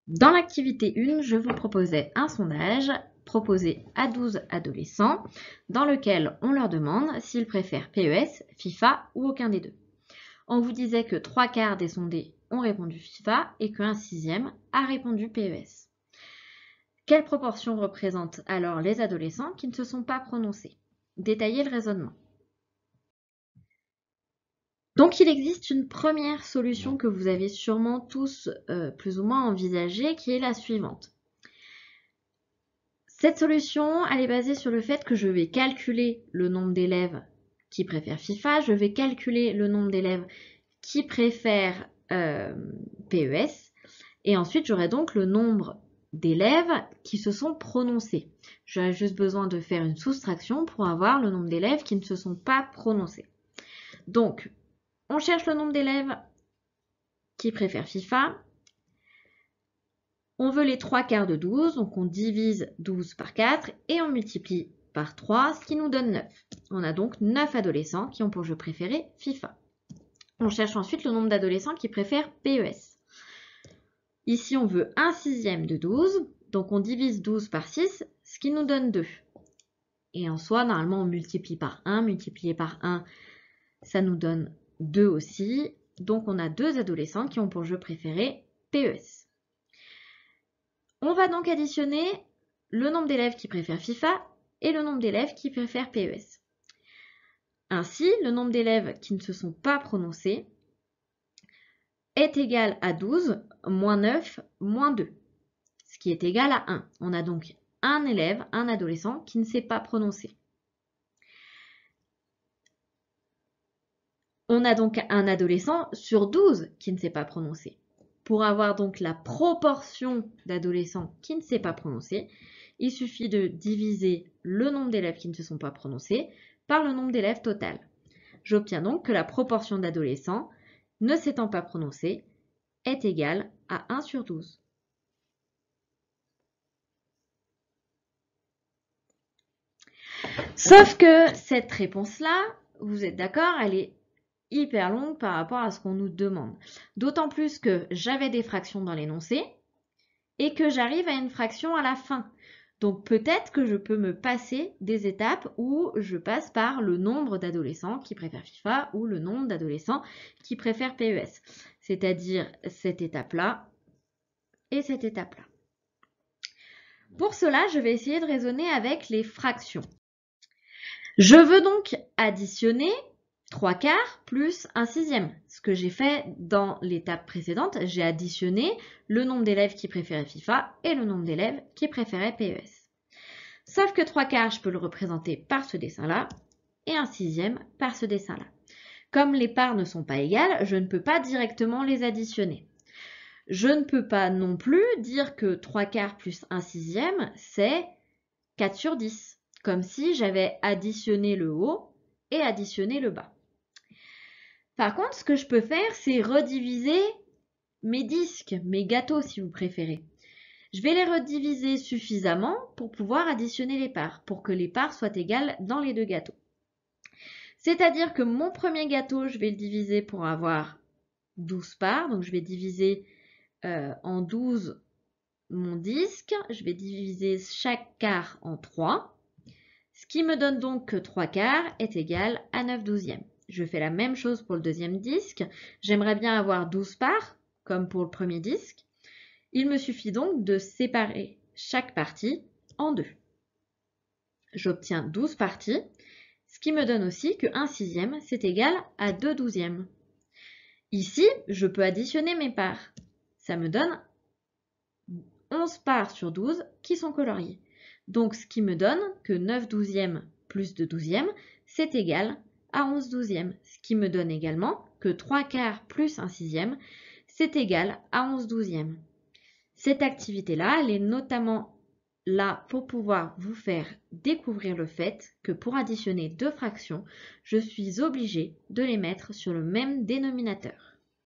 Dans l'activité 1, je vous proposais un sondage proposé à 12 adolescents dans lequel on leur demande s'ils préfèrent PES, FIFA ou aucun des deux. On vous disait que 3/4 des sondés ont répondu FIFA et qu'un sixième a répondu PES. Quelle proportion représentent alors les adolescents qui ne se sont pas prononcés? Détaillez le raisonnement. Donc il existe une première solution que vous avez sûrement tous plus ou moins envisagée, qui est la suivante. Cette solution, elle est basée sur le fait que je vais calculer le nombre d'élèves qui préfèrent FIFA, je vais calculer le nombre d'élèves qui préfèrent PES, et ensuite j'aurai donc le nombre d'élèves qui se sont prononcés. J'aurai juste besoin de faire une soustraction pour avoir le nombre d'élèves qui ne se sont pas prononcés. Donc, on cherche le nombre d'élèves qui préfèrent FIFA. On veut les 3/4 de 12, donc on divise 12 par 4 et on multiplie par 3, ce qui nous donne 9. On a donc 9 adolescents qui ont pour jeu préféré FIFA. On cherche ensuite le nombre d'adolescents qui préfèrent PES. Ici, on veut un sixième de 12, donc on divise 12 par 6, ce qui nous donne 2. Et en soi, normalement, on multiplie par 1. Multiplié par 1, ça nous donne 2 aussi. Donc, on a 2 adolescents qui ont pour jeu préféré PES. On va donc additionner le nombre d'élèves qui préfèrent FIFA et le nombre d'élèves qui préfèrent PES. Ainsi, le nombre d'élèves qui ne se sont pas prononcés est égal à 12 moins 9 moins 2, ce qui est égal à 1. On a donc un élève, un adolescent qui ne s'est pas prononcé. On a donc un adolescent sur 12 qui ne s'est pas prononcé. Pour avoir donc la proportion d'adolescents qui ne s'est pas prononcé, il suffit de diviser le nombre d'élèves qui ne se sont pas prononcés par le nombre d'élèves total. J'obtiens donc que la proportion d'adolescents ne s'étant pas prononcés est égale à 1 sur 12. Sauf que cette réponse-là, vous êtes d'accord, elle est hyper longue par rapport à ce qu'on nous demande. D'autant plus que j'avais des fractions dans l'énoncé et que j'arrive à une fraction à la fin. Donc peut-être que je peux me passer des étapes où je passe par le nombre d'adolescents qui préfèrent FIFA ou le nombre d'adolescents qui préfèrent PES. C'est-à-dire cette étape-là et cette étape-là. Pour cela, je vais essayer de raisonner avec les fractions. Je veux donc additionner 3/4 plus un sixième. Ce que j'ai fait dans l'étape précédente, j'ai additionné le nombre d'élèves qui préféraient FIFA et le nombre d'élèves qui préféraient PES. Sauf que 3/4, je peux le représenter par ce dessin-là et un sixième par ce dessin-là. Comme les parts ne sont pas égales, je ne peux pas directement les additionner. Je ne peux pas non plus dire que 3/4 plus un sixième, c'est 4 sur 10. Comme si j'avais additionné le haut et additionné le bas. Par contre, ce que je peux faire, c'est rediviser mes disques, mes gâteaux si vous préférez. Je vais les rediviser suffisamment pour pouvoir additionner les parts, pour que les parts soient égales dans les deux gâteaux. C'est-à-dire que mon premier gâteau, je vais le diviser pour avoir 12 parts. Donc je vais diviser en 12 mon disque. Je vais diviser chaque quart en 3. Ce qui me donne donc que 3/4 est égal à 9 douzièmes. Je fais la même chose pour le deuxième disque. J'aimerais bien avoir 12 parts, comme pour le premier disque. Il me suffit donc de séparer chaque partie en 2. J'obtiens 12 parties, ce qui me donne aussi que 1 sixième, c'est égal à 2 douzièmes. Ici, je peux additionner mes parts. Ça me donne 11 parts sur 12 qui sont coloriées. Donc, ce qui me donne que 9 douzièmes plus 2 douzièmes, c'est égal à 11 douzièmes. Ce qui me donne également que 3/4 plus 1 sixième, c'est égal à 11 douzièmes. Cette activité-là, elle est notamment là pour pouvoir vous faire découvrir le fait que pour additionner deux fractions, je suis obligée de les mettre sur le même dénominateur.